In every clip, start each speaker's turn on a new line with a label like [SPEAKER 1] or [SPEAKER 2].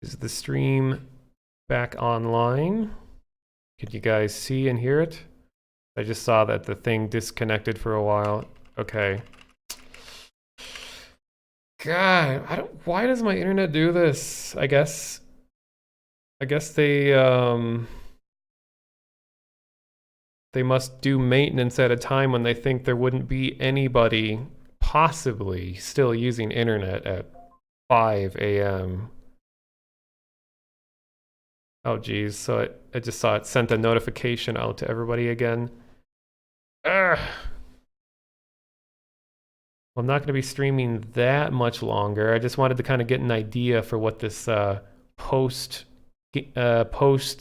[SPEAKER 1] Is the stream back online? Can you guys see and hear it? I just saw that the thing disconnected for a while. Okay. God, why does my internet do this? I guess they must do maintenance at a time when they think there wouldn't be anybody possibly still using internet at 5 a.m. Oh geez, so I just saw it sent a notification out to everybody again. Ugh. Well, I'm not going to be streaming that much longer. I just wanted to kind of get an idea for what this post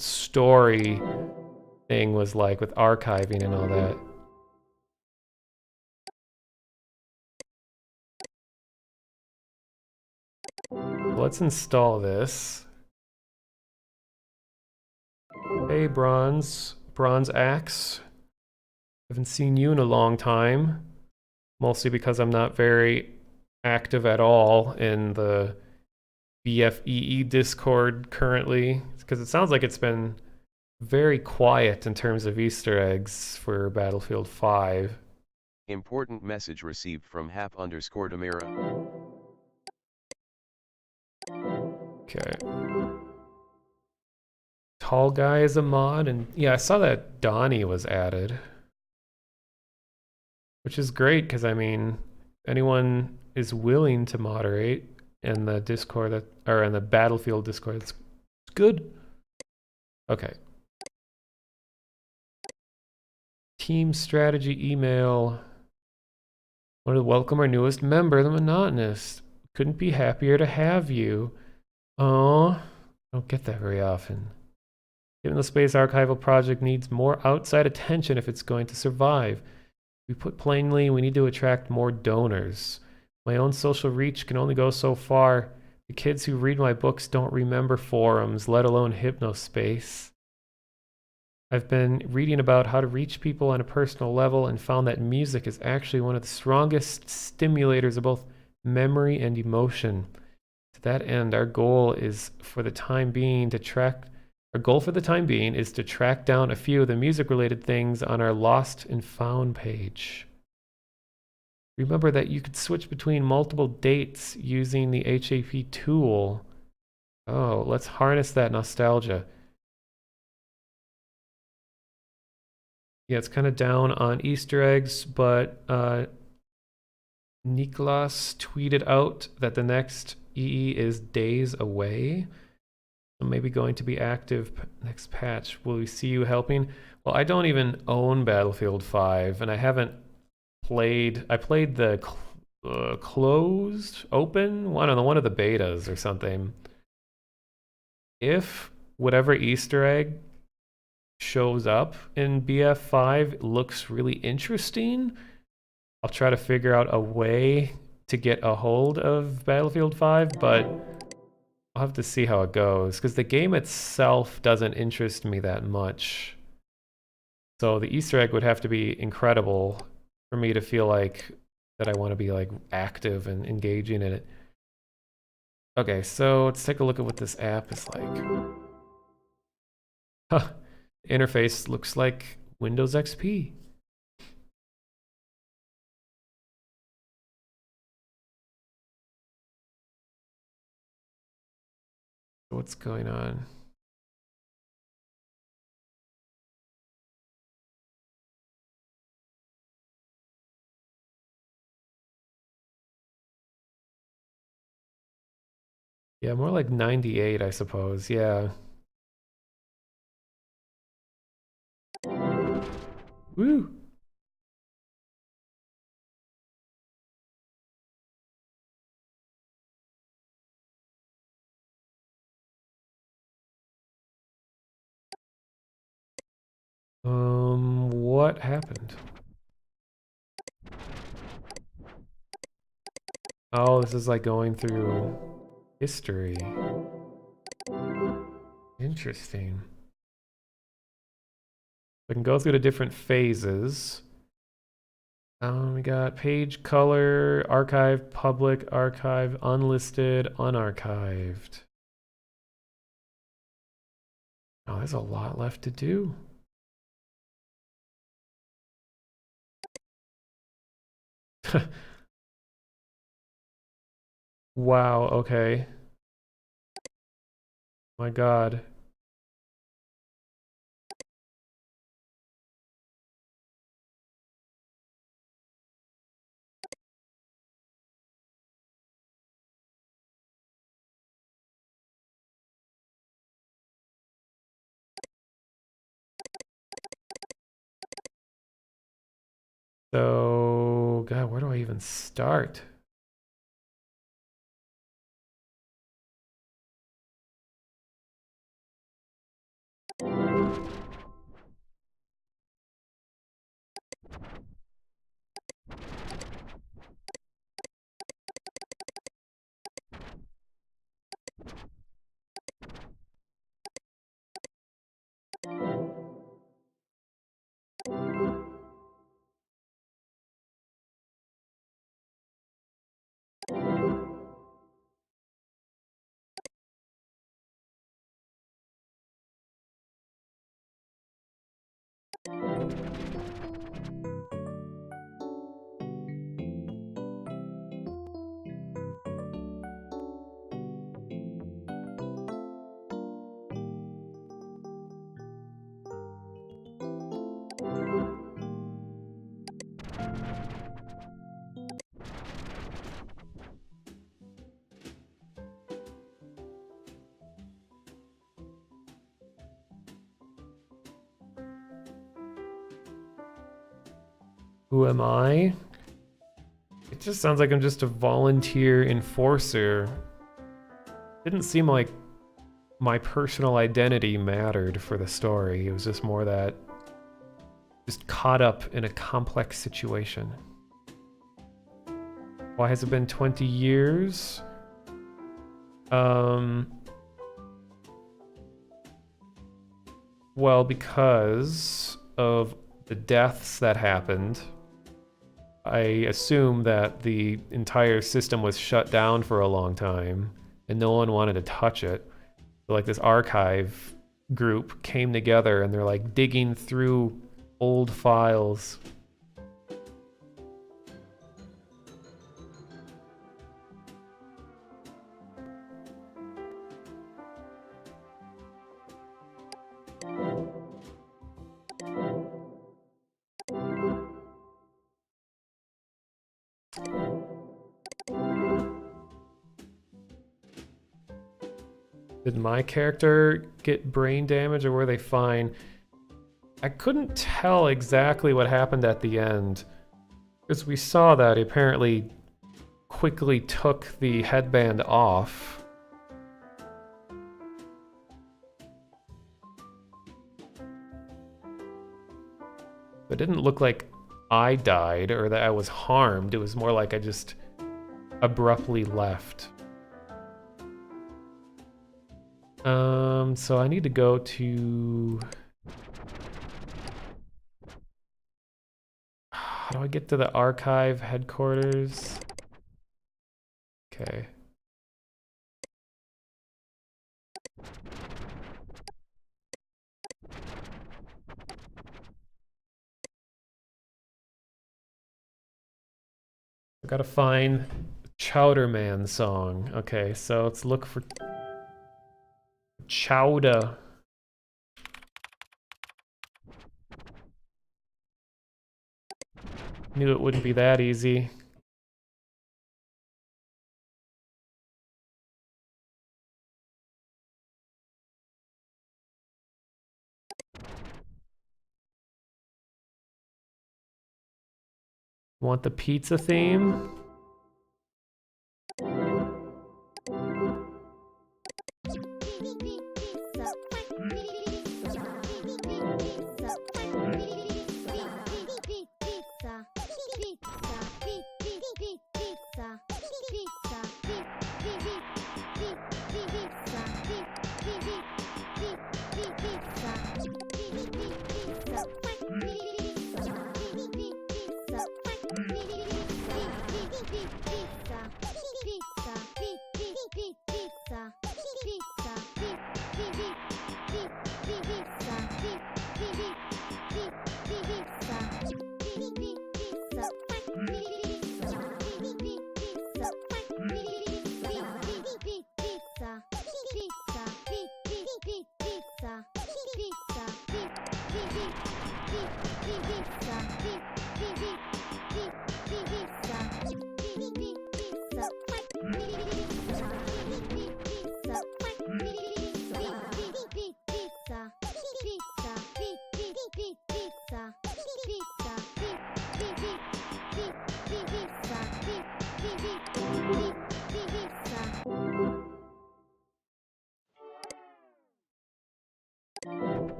[SPEAKER 1] story thing was like with archiving and all that. Let's install this. Hey, Bronze Axe. Haven't seen you in a long time. Mostly because I'm not very active at all in the BFEE Discord currently. Because it sounds like it's been very quiet in terms of Easter eggs for Battlefield 5.
[SPEAKER 2] Important message received from Hap_Demira.
[SPEAKER 1] Okay. Tall Guy is a mod, and yeah, I saw that Donnie was added. Which is great, because I mean, anyone is willing to moderate in the Discord, or in the Battlefield Discord, it's good. Okay. Team strategy email. Want to welcome our newest member, the Monotonist. Couldn't be happier to have you. Oh, I don't get that very often. Hypnospace Archival Project needs more outside attention if it's going to survive. We put plainly, we need to attract more donors. My own social reach can only go so far. The kids who read my books don't remember forums, let alone Hypnospace. I've been reading about how to reach people on a personal level and found that music is actually one of the strongest stimulators of both memory and emotion. To that end, our goal for the time being is to track down a few of the music-related things on our Lost and Found page. Remember that you could switch between multiple dates using the HAP tool. Oh, let's harness that nostalgia. Yeah, it's kind of down on Easter eggs, but Niklas tweeted out that the next EE is days away. So maybe going to be active next patch. Will we see you helping? Well, I don't even own Battlefield 5, and I haven't played. I played the closed, open, one of the betas or something. If whatever Easter egg shows up in BF5 looks really interesting, I'll try to figure out a way to get a hold of Battlefield 5, but I'll have to see how it goes, because the game itself doesn't interest me that much. So the Easter egg would have to be incredible for me to feel like that I want to be like active and engaging in it. Okay, so let's take a look at what this app is like. Huh. Interface looks like Windows XP. What's going on? Yeah, more like 98, I suppose. Yeah. Woo! What happened? Oh, this is like going through history. Interesting. I can go through the different phases. We got page color, archive, public, archive, unlisted, unarchived. Oh, there's a lot left to do. Wow, okay. My God. So, God, where do I even start? Who am I? It just sounds like I'm just a volunteer enforcer. Didn't seem like my personal identity mattered for the story. It was just more that just caught up in a complex situation. Why has it been 20 years? Well, because of the deaths that happened, I assume that the entire system was shut down for a long time and no one wanted to touch it. So like this archive group came together and they're like digging through old files. Did my character get brain damage or were they fine? I couldn't tell exactly what happened at the end, because we saw that he apparently quickly took the headband off. It didn't look like I died or that I was harmed. It was more like I just abruptly left. So I need to go to... How do I get to the archive headquarters? Okay. I gotta find the Chowder Man song. Okay, so let's look for Chowder. Knew it wouldn't be that easy. Want the pizza theme?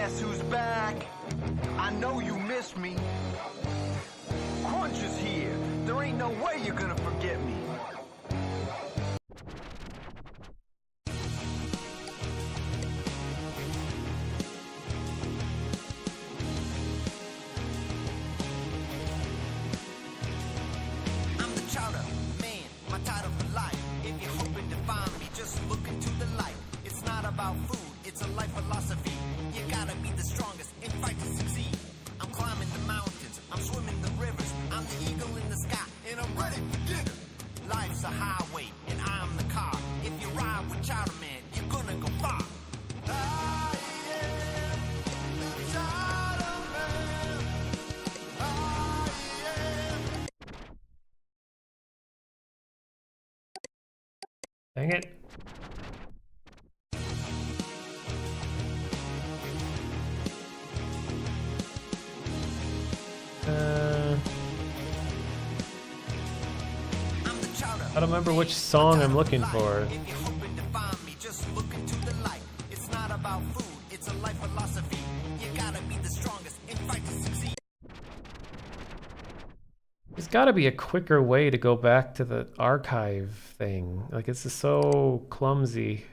[SPEAKER 3] Guess who's back? I know you miss me. Crunch is here. There ain't no way you're gonna forget me.
[SPEAKER 4] I'm the chowder man, my title for life. If you're hoping to find me, just look into the light. It's not about food, it's a life philosophy. You gotta be the strongest and fight to succeed. I'm climbing the mountains, I'm swimming the rivers. I'm the eagle in the sky, and I'm ready for dinner. Life's a highway, and I'm the car. If you ride with Chowder Man, you're gonna go far. I am the Chowder Man. I am.
[SPEAKER 1] Dang it. I don't remember which song I'm looking for.
[SPEAKER 4] If you're hoping to find me, just look into the light. It's not about food, it's a life philosophy. You gotta be the strongest and fight to succeed.
[SPEAKER 1] There's gotta be a quicker way to go back to the archive thing. Like, it's just so clumsy.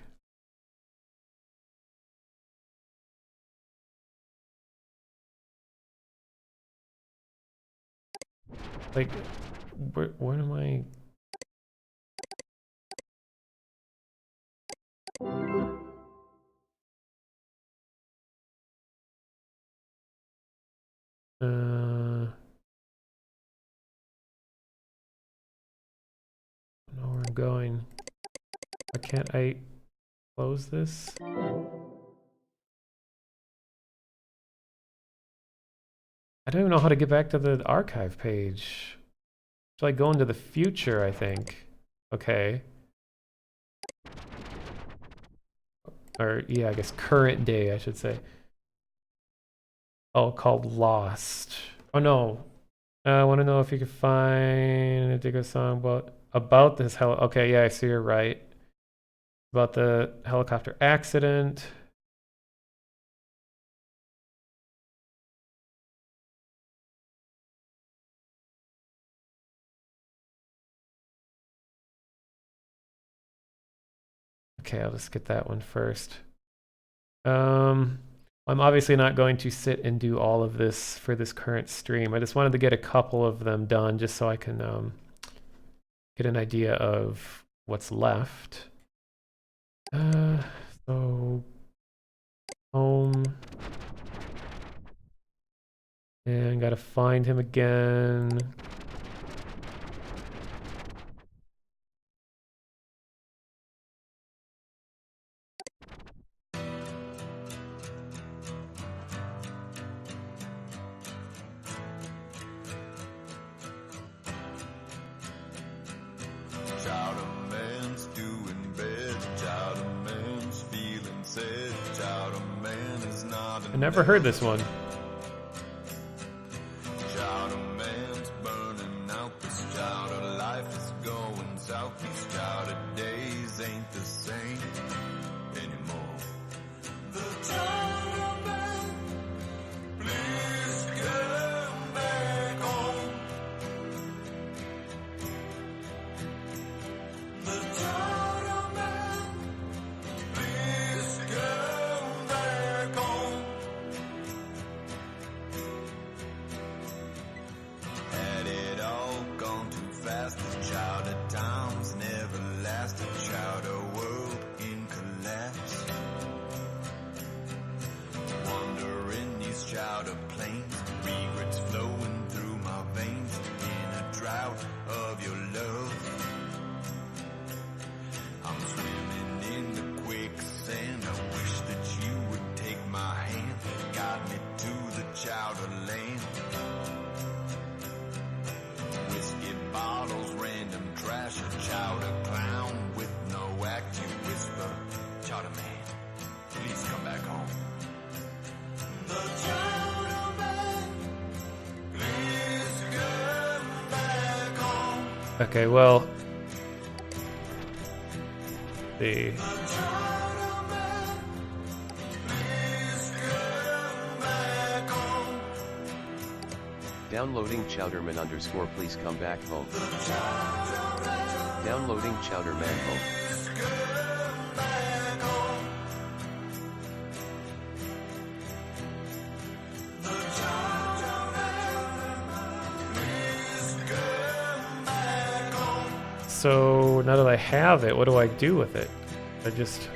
[SPEAKER 1] Like, where am I? I don't know where I'm going. Why can't I close this? I don't even know how to get back to the archive page. Should I go into the future, I think? Okay. Or, yeah, I guess current day, I should say. Oh, called Lost. Oh, no. I want to know if you could find a Digger song about this okay, yeah, I see you're right. About the helicopter accident. Okay, I'll just get that one first. I'm obviously not going to sit and do all of this for this current stream. I just wanted to get a couple of them done just so I can get an idea of what's left. So home. And gotta find him again. I never heard this one.
[SPEAKER 5] Chowder man's burning out, this chowder life is going south. These chowder days ain't the same anymore. The chowder man, please come back home. The chowder man, please come back home. Had it all gone too fast, the chowder times never last, the chowder world in collapse. Wandering these chowder plains, regrets flowing through my veins, in a drought of your love. I'm swimming in the quicksand, I wish that you would take my hand, guide me to the chowder land. Whiskey bottles, random trash, a chowder clown with no act. You whisper, chowder man, please come back home. The chowder man, please come back home.
[SPEAKER 1] Okay, well. See.
[SPEAKER 5] The chowder man, please
[SPEAKER 2] Downloading Chowderman _ please come back home. Downloading Chowderman home.
[SPEAKER 1] So now that I have it, what do I do with it? I just...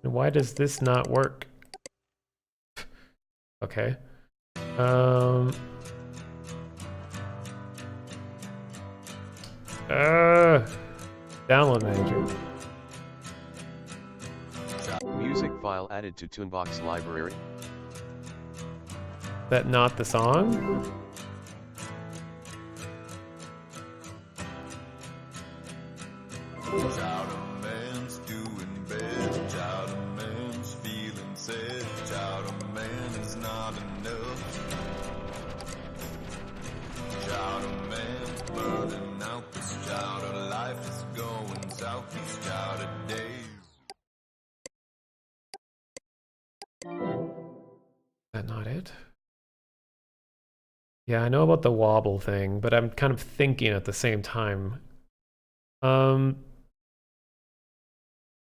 [SPEAKER 1] Why does this not work? Okay. Download manager.
[SPEAKER 2] Music file added to Toonbox library.
[SPEAKER 1] That not the song?
[SPEAKER 5] Chowderman's doing bad. Chowderman's feeling sad. Chowderman is not enough. Chowderman's burning out. This chowder life is going south. These chowder days.
[SPEAKER 1] Is that not it? Yeah, I know about the wobble thing, but I'm kind of thinking at the same time.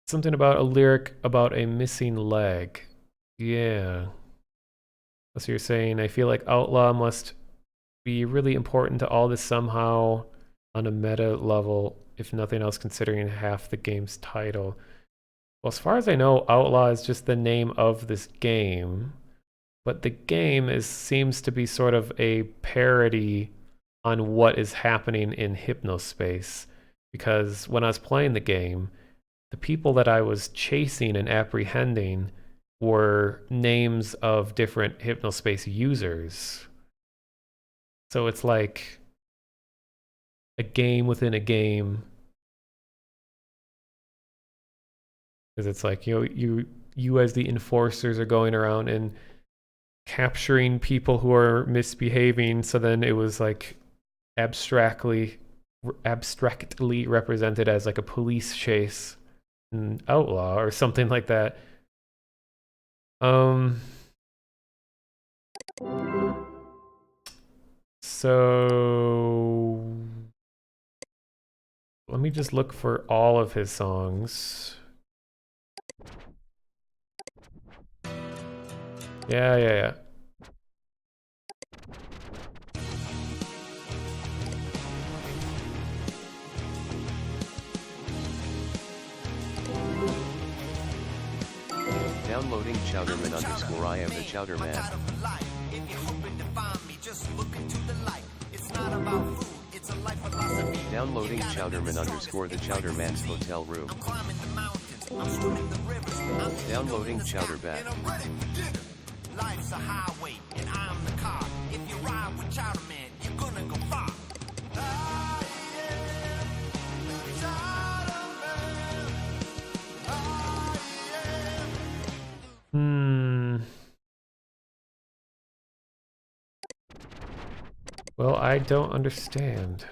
[SPEAKER 1] Something about a lyric about a missing leg. Yeah. So you're saying, I feel like Outlaw must be really important to all this somehow on a meta level, if nothing else, considering half the game's title. Well, as far as I know, Outlaw is just the name of this game, but the game seems to be sort of a parody on what is happening in Hypnospace, because when I was playing the game, the people that I was chasing and apprehending were names of different Hypnospace users. So it's like a game within a game. Because it's like, you as the enforcers are going around and capturing people who are misbehaving, so then it was like abstractly represented as like a police chase in Outlaw or something like that. So let me just look for all of his songs. Yeah.
[SPEAKER 2] Downloading Chowderman _ I am the Chowderman.
[SPEAKER 4] If you're hoping to find me, just look into the light. It's not about food, it's a life philosophy.
[SPEAKER 2] Downloading Chowderman _ the Chowderman's hotel room.
[SPEAKER 4] I'm climbing the mountains, I'm swimming the rivers, I'm
[SPEAKER 2] Downloading Chowderbat.
[SPEAKER 4] and I'm ready for dinner. Life's a highway, and I'm the car. If you ride with Chowderman, you're gonna go far. I am the Chowderman. I am.
[SPEAKER 1] Well, I don't understand.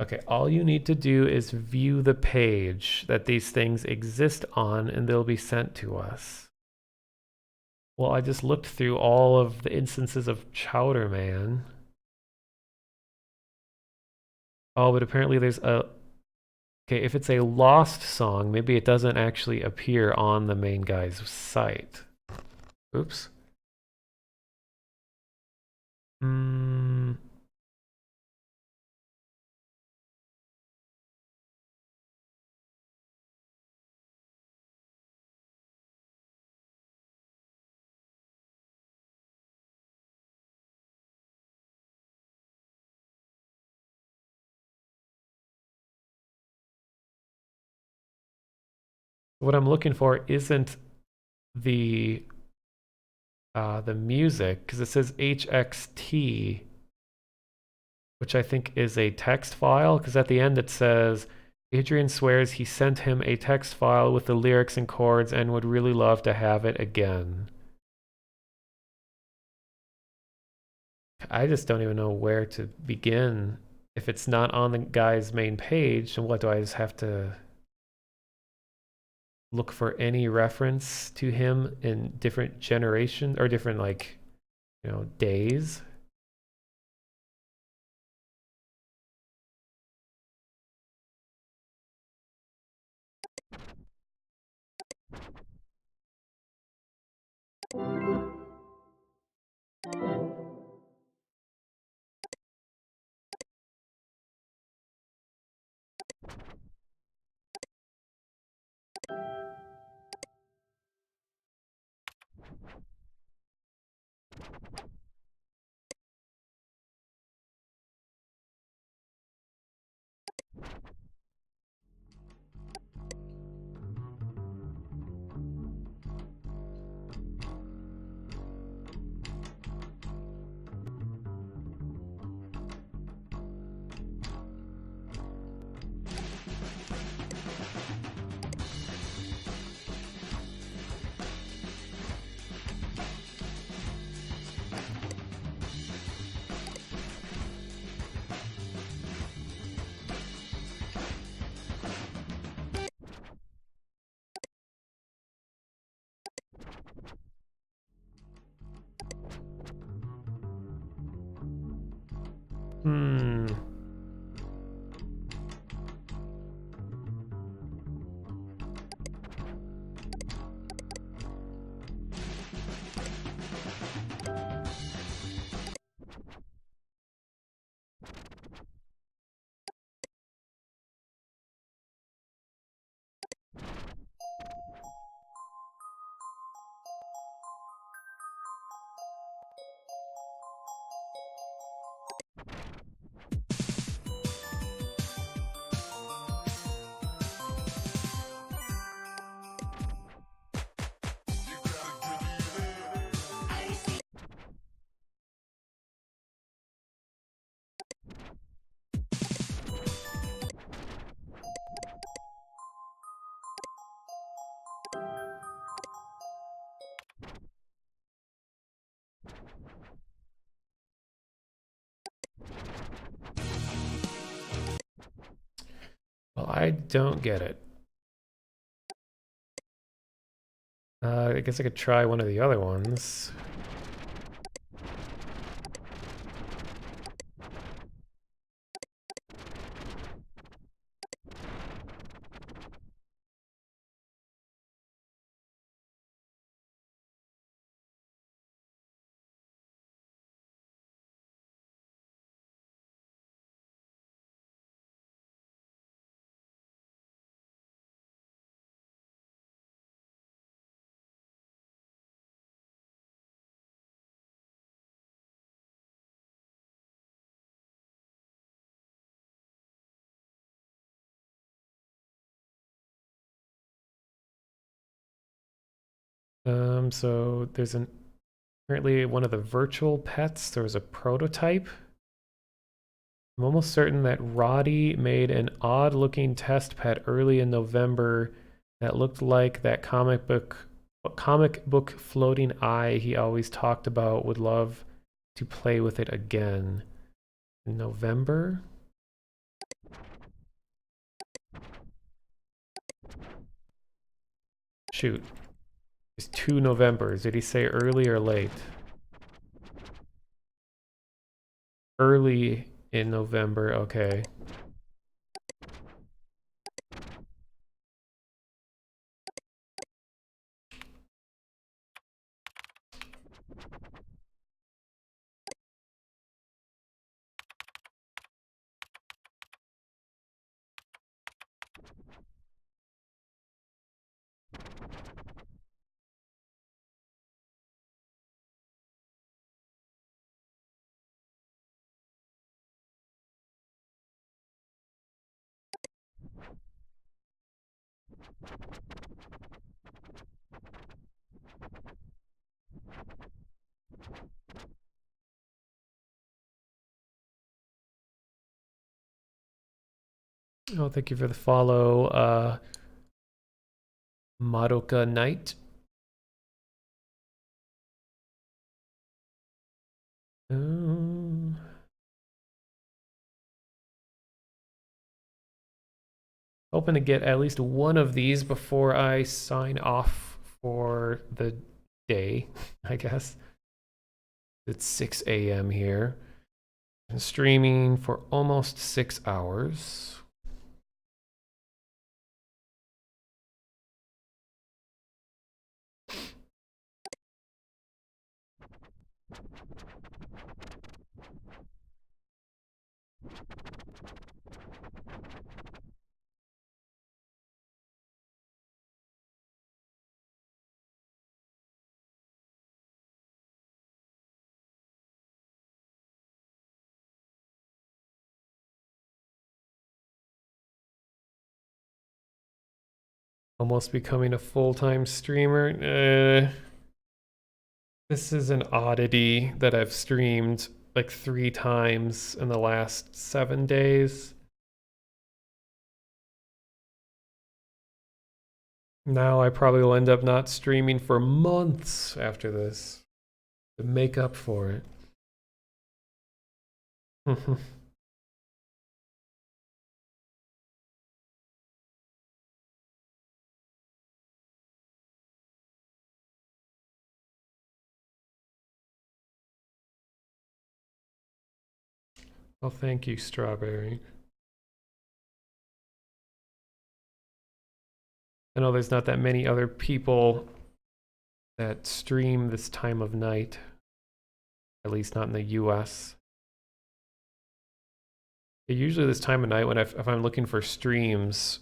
[SPEAKER 1] Okay, all you need to do is view the page that these things exist on, and they'll be sent to us. Well, I just looked through all of the instances of Chowderman. Oh, but apparently there's a... Okay, if it's a lost song, maybe it doesn't actually appear on the main guy's site. Oops. What I'm looking for isn't the music, because it says HXT, which I think is a text file, because at the end it says, Adrian swears he sent him a text file with the lyrics and chords and would really love to have it again. I just don't even know where to begin. If it's not on the guy's main page, then what do I just have to look for any reference to him in different generations or different like, days? Hmm. Well, I don't get it. I guess I could try one of the other ones. So there's apparently one of the virtual pets, there was a prototype. I'm almost certain that Roddy made an odd-looking test pet early in November that looked like that comic book floating eye he always talked about. Would love to play with it again. In November? Shoot. It's 2 Novembers. Did he say early or late? Early in November, okay. Oh, thank you for the follow, Madoka Knight. Hoping to get at least one of these before I sign off for the day, I guess. It's 6 a.m. here. Been streaming for almost 6 hours. Almost becoming a full-time streamer. This is an oddity that I've streamed like 3 times in the last 7 days. Now I probably will end up not streaming for months after this to make up for it. Well, thank you, Strawberry. I know there's not that many other people that stream this time of night, at least not in the US. Usually this time of night when if I'm looking for streams,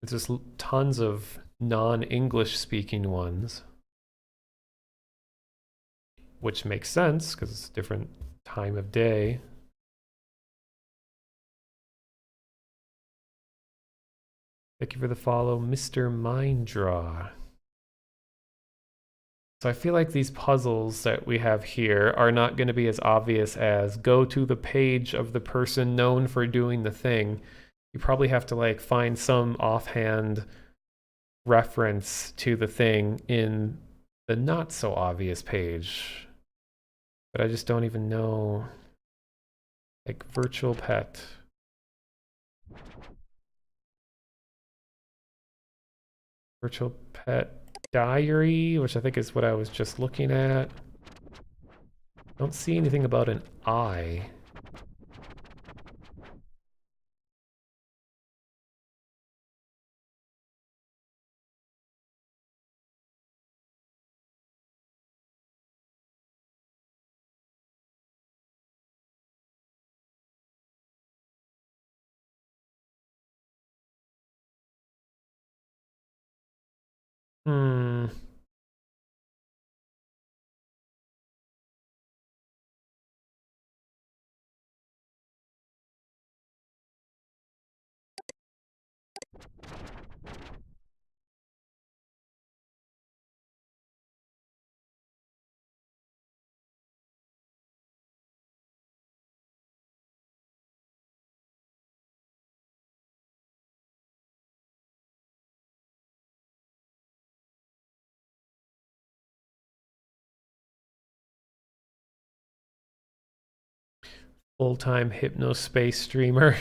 [SPEAKER 1] it's just tons of non-English speaking ones. Which makes sense because it's a different time of day. Thank you for the follow, Mr. Minddraw. So I feel like these puzzles that we have here are not going to be as obvious as go to the page of the person known for doing the thing. You probably have to like find some offhand reference to the thing in the not so obvious page. But I just don't even know. Like virtual pet. Virtual pet diary, which I think is what I was just looking at. Don't see anything about an eye. Full-time Hypnospace streamer.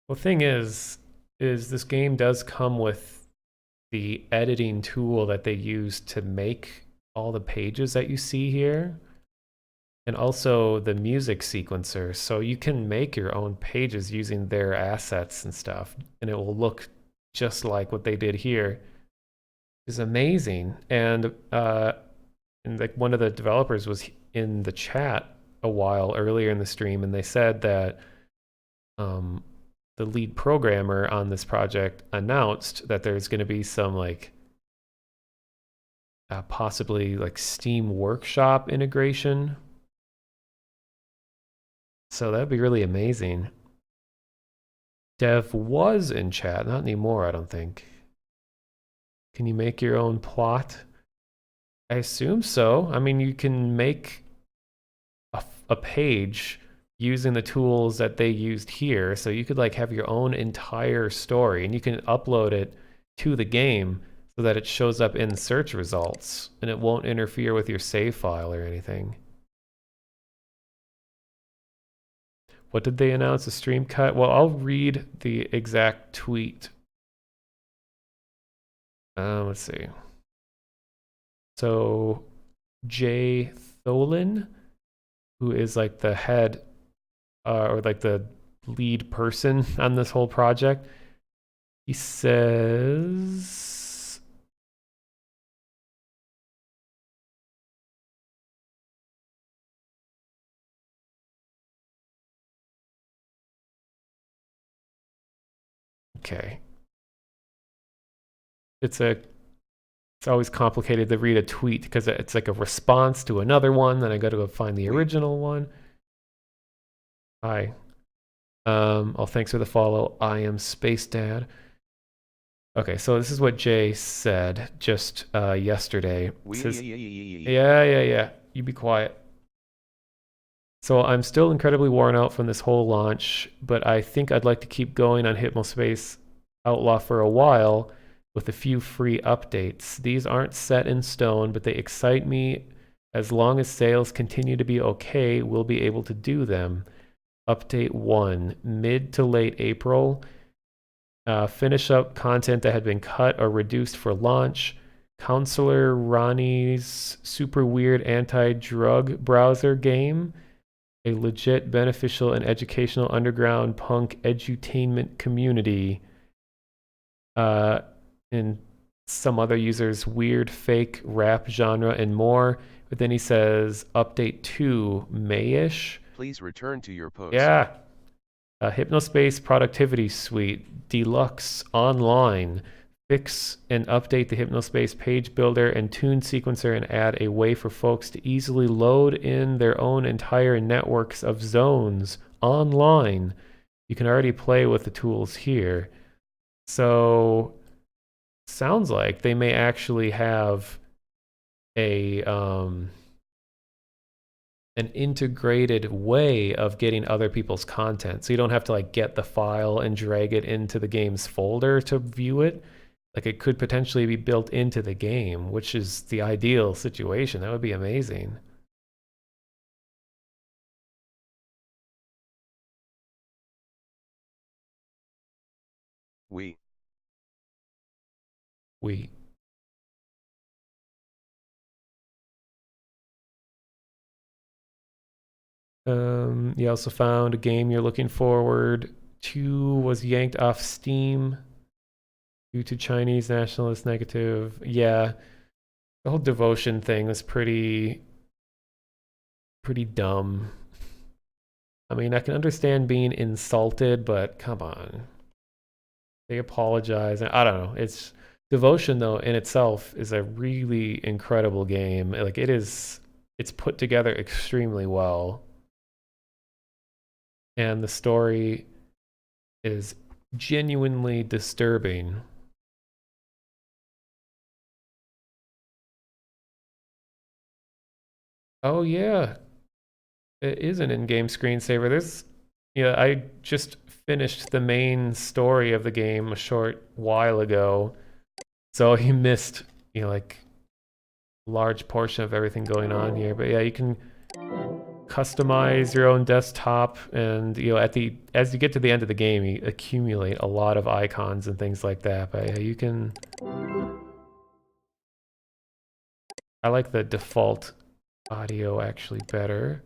[SPEAKER 1] Well, thing is this game does come with the editing tool that they use to make all the pages that you see here, and also the music sequencer. So you can make your own pages using their assets and stuff, and it will look just like what they did here. It's amazing. And like one of the developers was in the chat a while earlier in the stream, and they said that the lead programmer on this project announced that there's going to be some like possibly like Steam Workshop integration. So that'd be really amazing. Dev was in chat, not anymore, I don't think. Can you make your own plot? I assume so. I mean, you can make a page using the tools that they used here. So you could like have your own entire story, and you can upload it to the game so that it shows up in search results and it won't interfere with your save file or anything. What did they announce? A stream cut? Well, I'll read the exact tweet. Let's see. So Jay Tholin, who is like the head or like the lead person on this whole project, he says, okay. It's always complicated to read a tweet because it's like a response to another one. Then I got to go find the original one. Hi. Oh, thanks for the follow. I am Space Dad. Okay, so this is what Jay said just yesterday. Says, yeah. You be quiet. So I'm still incredibly worn out from this whole launch, but I think I'd like to keep going on Hypnospace Outlaw for a while with a few free updates. These aren't set in stone, but they excite me. As long as sales continue to be okay, we'll be able to do them. Update 1, mid to late April. Finish up content that had been cut or reduced for launch. Counselor Ronnie's super weird anti-drug browser game. A legit, beneficial, and educational underground punk edutainment community. And some other users' weird fake rap genre and more. But then he says, update 2, May-ish.
[SPEAKER 2] Please return to your post.
[SPEAKER 1] Yeah. Hypnospace Productivity Suite, Deluxe Online. Fix and update the Hypnospace page builder and tune sequencer and add a way for folks to easily load in their own entire networks of zones online. You can already play with the tools here. So, sounds like they may actually have a an integrated way of getting other people's content. So you don't have to like get the file and drag it into the game's folder to view it. Like it could potentially be built into the game, which is the ideal situation. That would be amazing.
[SPEAKER 2] We.
[SPEAKER 1] You also found a game you're looking forward to was yanked off Steam due to Chinese nationalist negative. Yeah, the whole devotion thing was pretty dumb. I mean, I can understand being insulted, but come on. They apologize. I don't know. It's Devotion though in itself is a really incredible game. Like it's put together extremely well. And the story is genuinely disturbing. Oh yeah, it is an in-game screensaver. I just finished the main story of the game a short while ago, so you missed, like a large portion of everything going on here. But yeah, you can customize your own desktop, and as you get to the end of the game, you accumulate a lot of icons and things like that. But yeah, you can. I like the default audio actually better.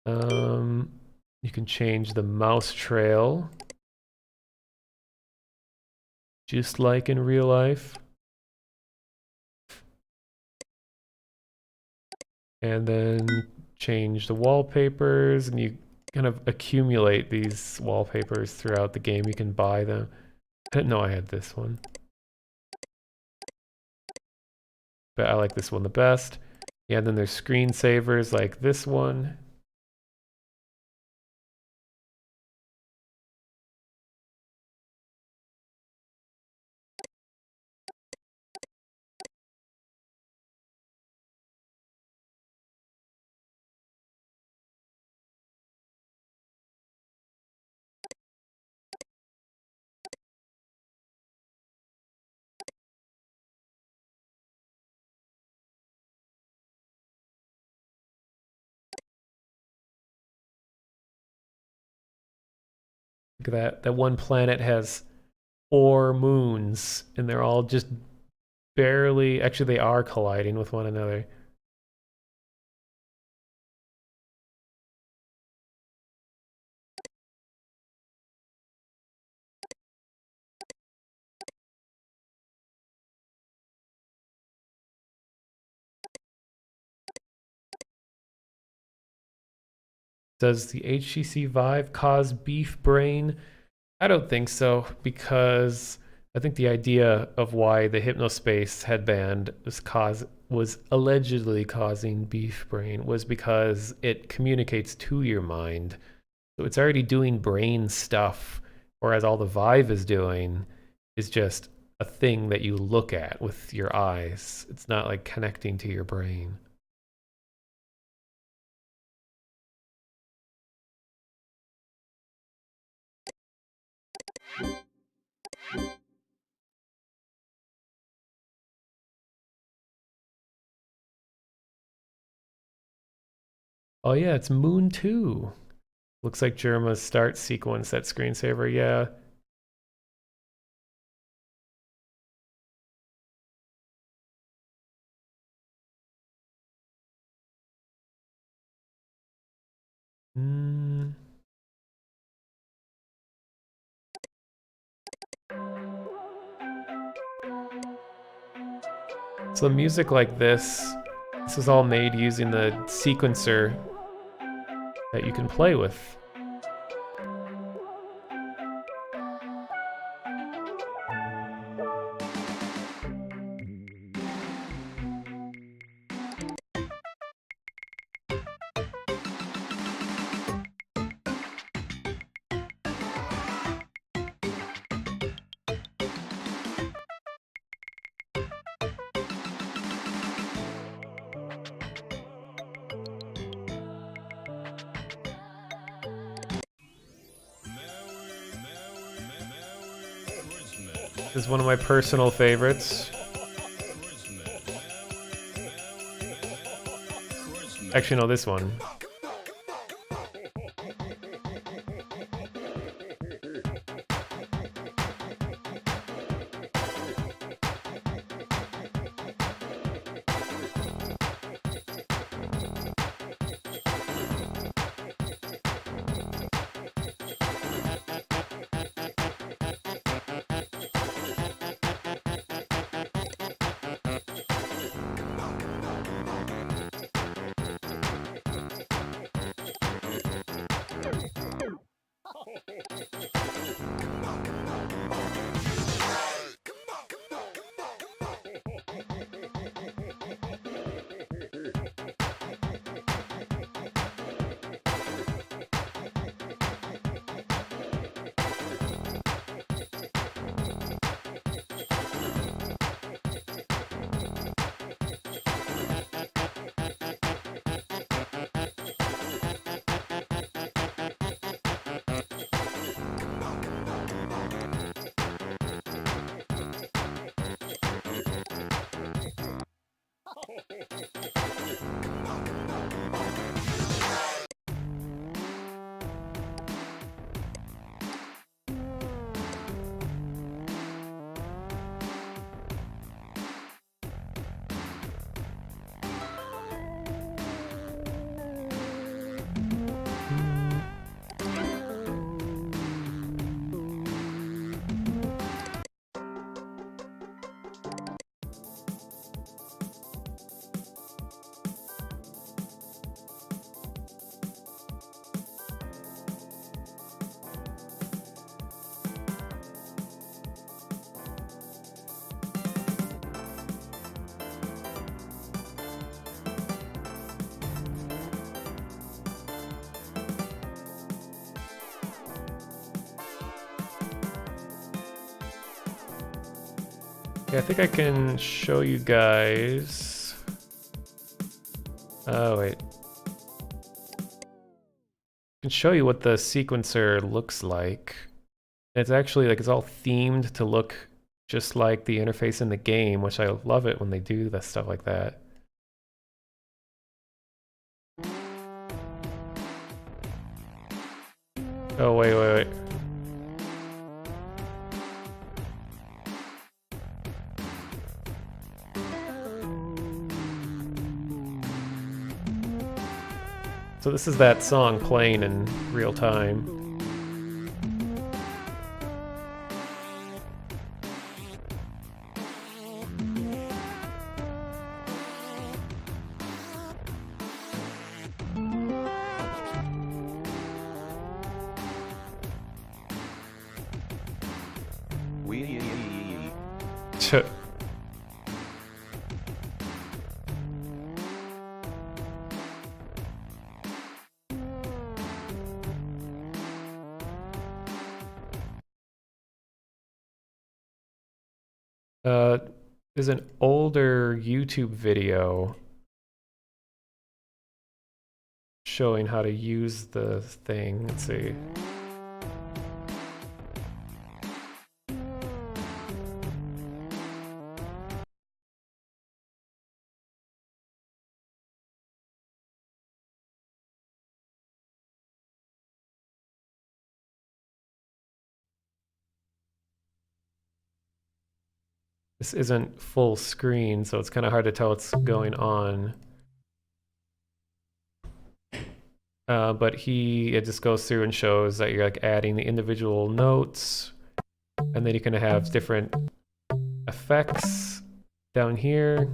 [SPEAKER 1] You can change the mouse trail, just like in real life. And then change the wallpapers, and you kind of accumulate these wallpapers throughout the game. You can buy them. I didn't know I had this one, but I like this one the best. Yeah, and then there's screensavers like this one. Look at that. That one planet has 4 moons, and they're all just barely, actually they are colliding with one another. Does the HTC Vive cause beef brain? I don't think so, because I think the idea of why the Hypnospace headband was allegedly causing beef brain was because it communicates to your mind. So it's already doing brain stuff, whereas all the Vive is doing is just a thing that you look at with your eyes. It's not like connecting to your brain. Oh yeah, it's Moon 2. Looks like Germa's start sequence, that screensaver, yeah. Mm. So music like this is all made using the sequencer that you can play with. This is one of my personal favorites. Actually, no, this one. Yeah, I think I can show you guys. Oh, wait. I can show you what the sequencer looks like. It's actually like it's all themed to look just like the interface in the game, which I love it when they do that stuff like that. Oh, wait. So this is that song playing in real time. Ch- There's an older YouTube video showing how to use the thing. Let's see. This isn't full screen, so it's kind of hard to tell what's going on. But it just goes through and shows that you're like adding the individual notes, and then you can have different effects down here.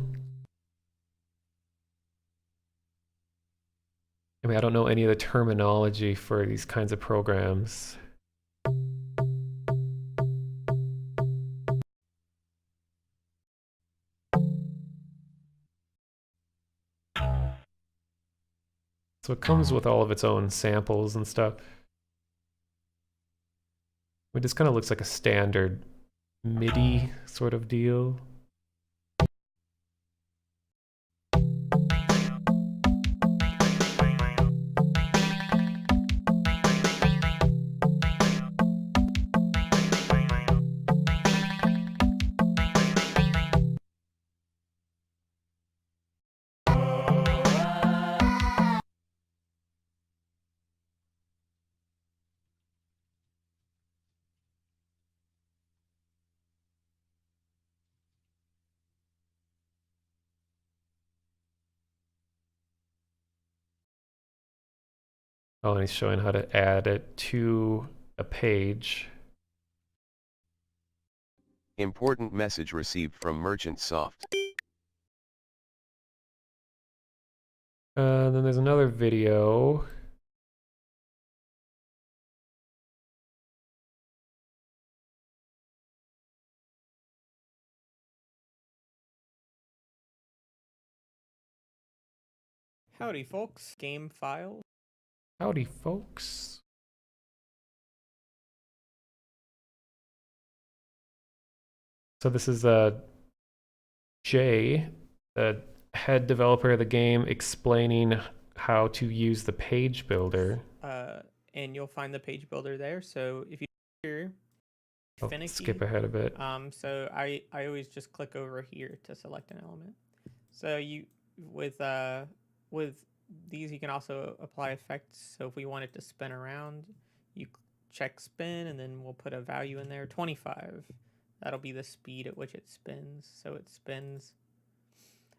[SPEAKER 1] I mean, I don't know any of the terminology for these kinds of programs. So it comes with all of its own samples and stuff. It just kind of looks like a standard MIDI sort of deal. Oh, and he's showing how to add it to a page.
[SPEAKER 2] Important message received from Merchant Soft.
[SPEAKER 1] Then there's another video.
[SPEAKER 6] Howdy, folks. Game file.
[SPEAKER 1] Howdy, folks. So this is Jay, the head developer of the game, explaining how to use the page builder.
[SPEAKER 6] And you'll find the page builder there. So if you here,
[SPEAKER 1] I'll
[SPEAKER 6] finicky.
[SPEAKER 1] skip ahead a bit.
[SPEAKER 6] So I always just click over here to select an element. So you with these you can also apply effects. So if we want it to spin around, you check spin, and then we'll put a value in there, 25. That'll be the speed at which it spins. So it spins.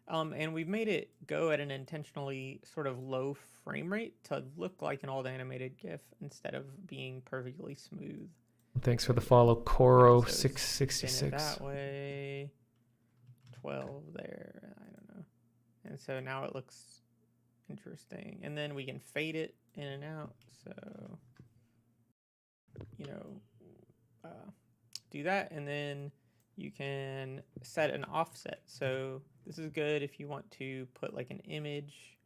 [SPEAKER 6] And we've made it go at an intentionally sort of low frame rate to look like an old animated GIF instead of being perfectly smooth.
[SPEAKER 1] Thanks for the follow, Coro
[SPEAKER 6] So
[SPEAKER 1] 666.
[SPEAKER 6] spin it that way. 12 there. I don't know. And so now it looks interesting. And then we can fade it in and out. So, do that, and then you can set an offset. So this is good if you want to put like an image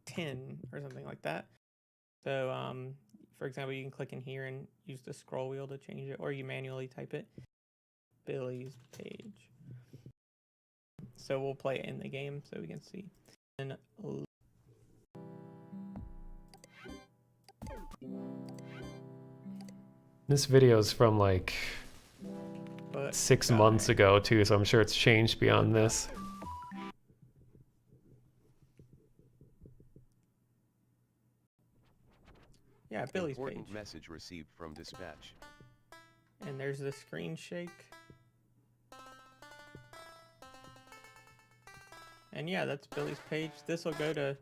[SPEAKER 6] 10 or something like that. So for example, you can click in here and use the scroll wheel to change it, or you manually type it. Billy's page. So we'll play it in the game so we can see. And
[SPEAKER 1] this video is from like 6 months ago too, so I'm sure it's changed beyond this.
[SPEAKER 6] Yeah, Billy's
[SPEAKER 2] Important
[SPEAKER 6] page.
[SPEAKER 2] message received from dispatch.
[SPEAKER 6] And there's the screen shake. And yeah, that's Billy's page. This will go to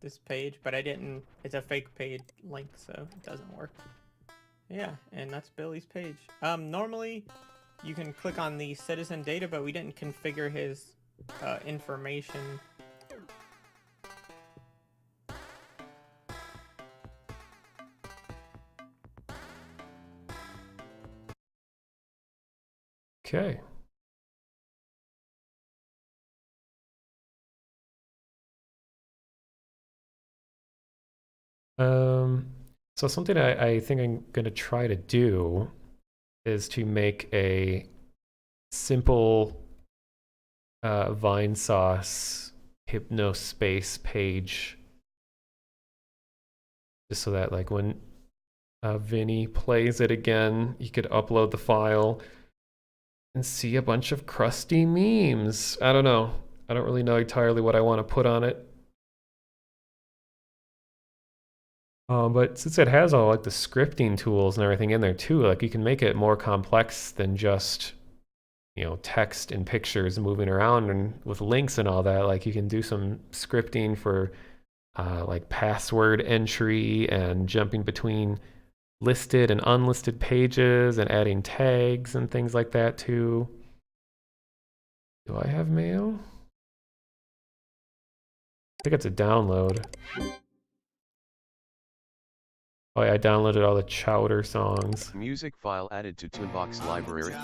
[SPEAKER 6] this page, but I didn't. It's a fake paid link, so it doesn't work. Yeah, and that's Billy's page. Normally you can click on the citizen data, but we didn't configure his information.
[SPEAKER 1] Okay. So something I think I'm gonna try to do is to make a simple Vine Sauce Hypnospace page, just so that like when Vinny plays it again, you could upload the file and see a bunch of crusty memes. I don't know. I don't really know entirely what I want to put on it. But since it has all like the scripting tools and everything in there too, like you can make it more complex than just, you know, text and pictures moving around and with links and all that. Like you can do some scripting for like password entry and jumping between listed and unlisted pages and adding tags and things like that too. Do I have mail? I think it's a download. Oh yeah, I downloaded all the Chowder songs.
[SPEAKER 2] Music file added to Toonbox library.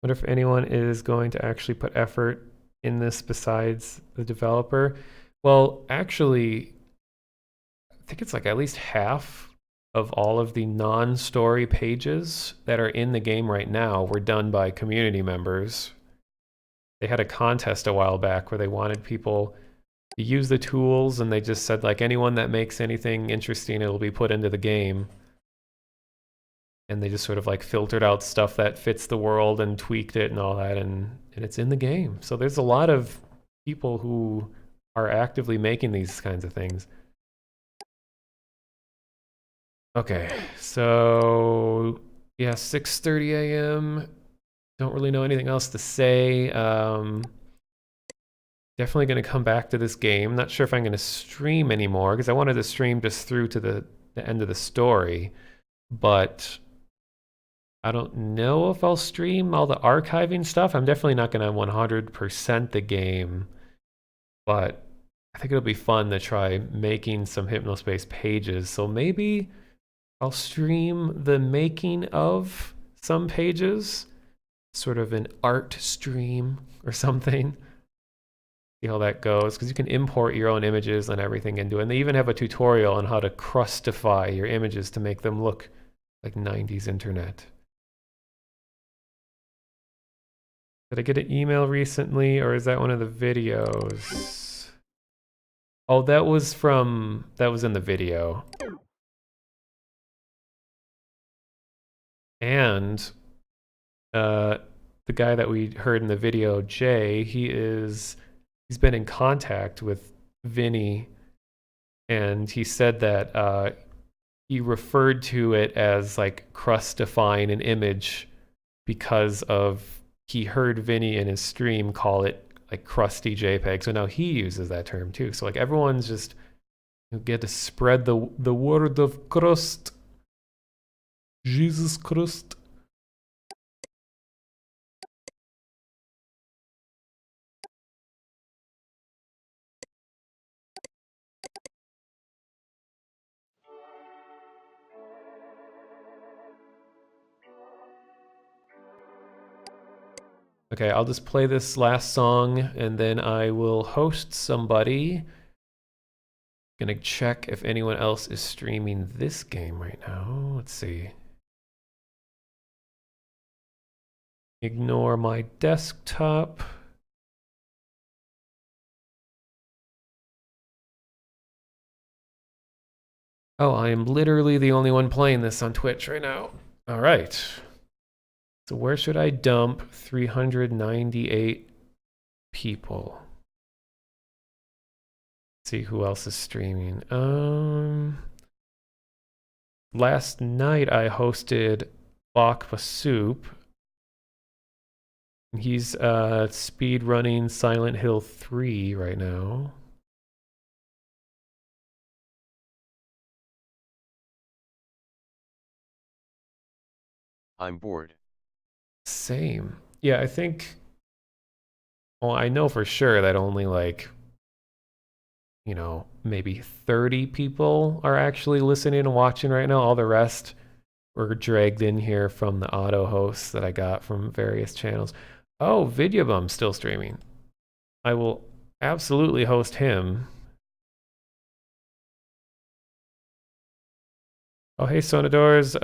[SPEAKER 1] Wonder if anyone is going to actually put effort in this besides the developer. Well, actually, I think it's like at least half of all of the non-story pages that are in the game right now were done by community members. They had a contest a while back where they wanted people to use the tools, and they just said like anyone that makes anything interesting, it'll be put into the game. And they just sort of like filtered out stuff that fits the world and tweaked it and all that, and it's in the game. So there's a lot of people who are actively making these kinds of things. Okay, so yeah, 6:30 a.m. Don't really know anything else to say. Definitely going to come back to this game. Not sure if I'm going to stream anymore because I wanted to stream just through to the end of the story, but I don't know if I'll stream all the archiving stuff. I'm definitely not going to 100% the game, but I think it'll be fun to try making some Hypnospace pages. So maybe I'll stream the making of some pages, sort of an art stream or something. See how that goes, because you can import your own images and everything into it. And they even have a tutorial on how to crustify your images to make them look like 90s internet. Did I get an email recently, or is that one of the videos? Oh, that was in the video. And the guy that we heard in the video, Jay, he's been in contact with Vinny, and he said that he referred to it as like crustifying an image because of he heard Vinny in his stream call it like crusty JPEG. So now he uses that term too. So like everyone's just, you get to spread the word of crust. Jesus Christ. Okay, I'll just play this last song and then I will host somebody. Gonna check if anyone else is streaming this game right now. Let's see. Ignore my desktop. Oh, I am literally the only one playing this on Twitch right now. All right. So where should I dump 398 people? see who else is streaming. Last night I hosted Bakwa Soup. He's speed running Silent Hill 3 right now.
[SPEAKER 2] I'm bored.
[SPEAKER 1] Same. Yeah, I think. Well, I know for sure that only like, maybe 30 people are actually listening and watching right now. All the rest were dragged in here from the auto hosts that I got from various channels. Oh, Videobum's still streaming. I will absolutely host him. Oh, hey, Sonadors.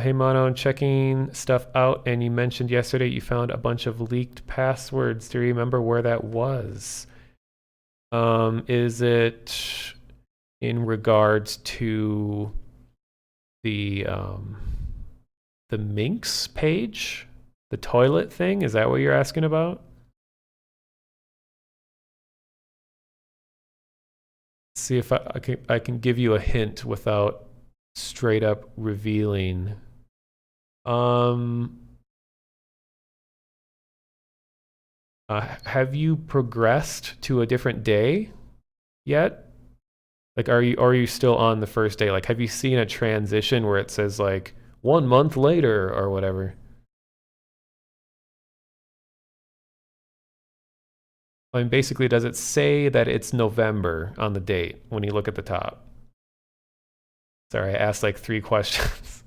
[SPEAKER 1] Hey, Mono, checking stuff out. And you mentioned yesterday you found a bunch of leaked passwords. Do you remember where that was? Is it in regards to the Minx page? The toilet thing? Is that what you're asking about? See if I can give you a hint without straight up revealing. Have you progressed to a different day yet? Like, are you still on the first day? Like, have you seen a transition where it says like 1 month later or whatever? I mean, basically, does it say that it's November on the date when you look at the top? Sorry, I asked like 3 questions.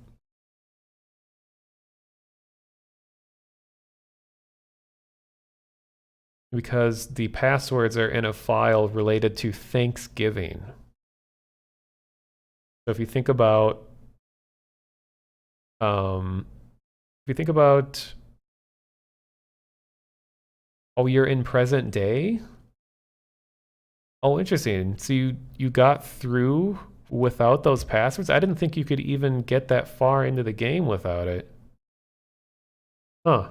[SPEAKER 1] Because the passwords are in a file related to Thanksgiving. So if you think about, oh, you're in present day? Oh, interesting. So you got through without those passwords? I didn't think you could even get that far into the game without it. Huh.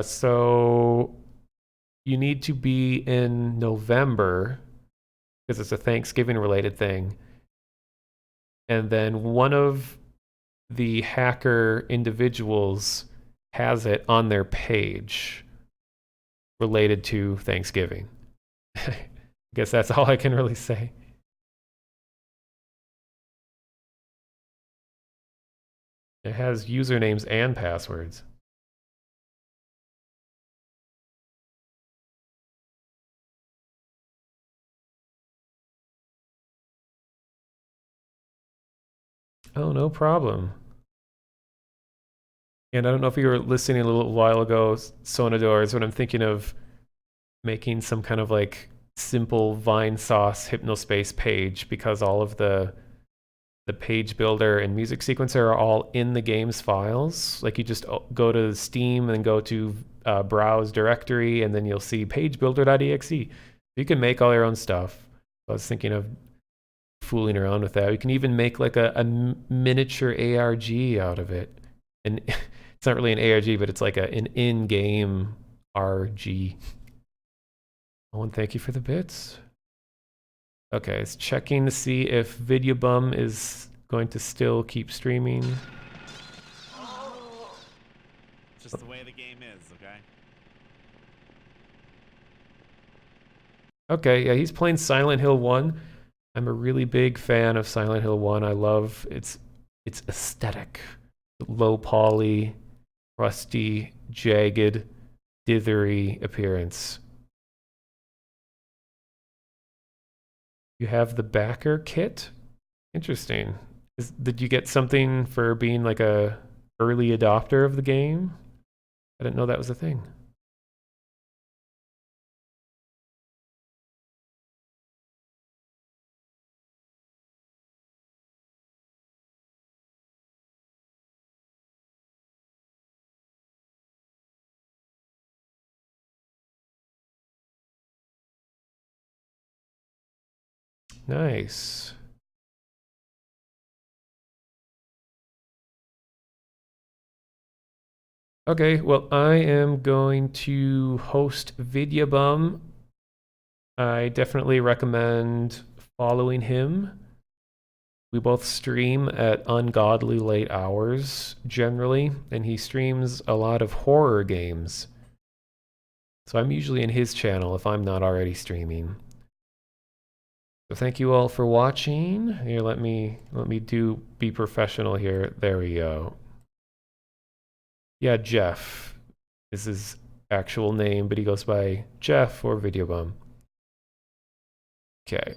[SPEAKER 1] So you need to be in November because it's a Thanksgiving related thing. And then one of the hacker individuals has it on their page related to Thanksgiving. I guess that's all I can really say. It has usernames and passwords. Oh, no problem. And I don't know if you were listening a little while ago, Sonadors, when I'm thinking of making some kind of like simple Vine sauce Hypnospace page because all of the page builder and music sequencer are all in the game's files. Like you just go to Steam and go to browse directory and then you'll see pagebuilder.exe. You can make all your own stuff. I was thinking of fooling around with that. You can even make like a miniature ARG out of it. And it's not really an ARG, but it's like an in-game RG. Oh, and thank you for the bits. Okay, it's checking to see if Videobum is going to still keep streaming.
[SPEAKER 7] Just the way the game is, okay?
[SPEAKER 1] Okay, yeah, he's playing Silent Hill 1. I'm a really big fan of Silent Hill 1. I love its aesthetic. Low poly, rusty, jagged, dithery appearance. You have the backer kit? Interesting. Did you get something for being like a early adopter of the game? I didn't know that was a thing. Nice. Okay, well, I am going to host Vidyabum. I definitely recommend following him. We both stream at ungodly late hours, generally, and he streams a lot of horror games. So I'm usually in his channel if I'm not already streaming. So thank you all for watching. Here, let me be professional here. There we go. Yeah, Jeff is his actual name, but he goes by Jeff or Videobum. Okay.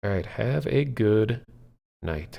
[SPEAKER 1] All right, have a good night.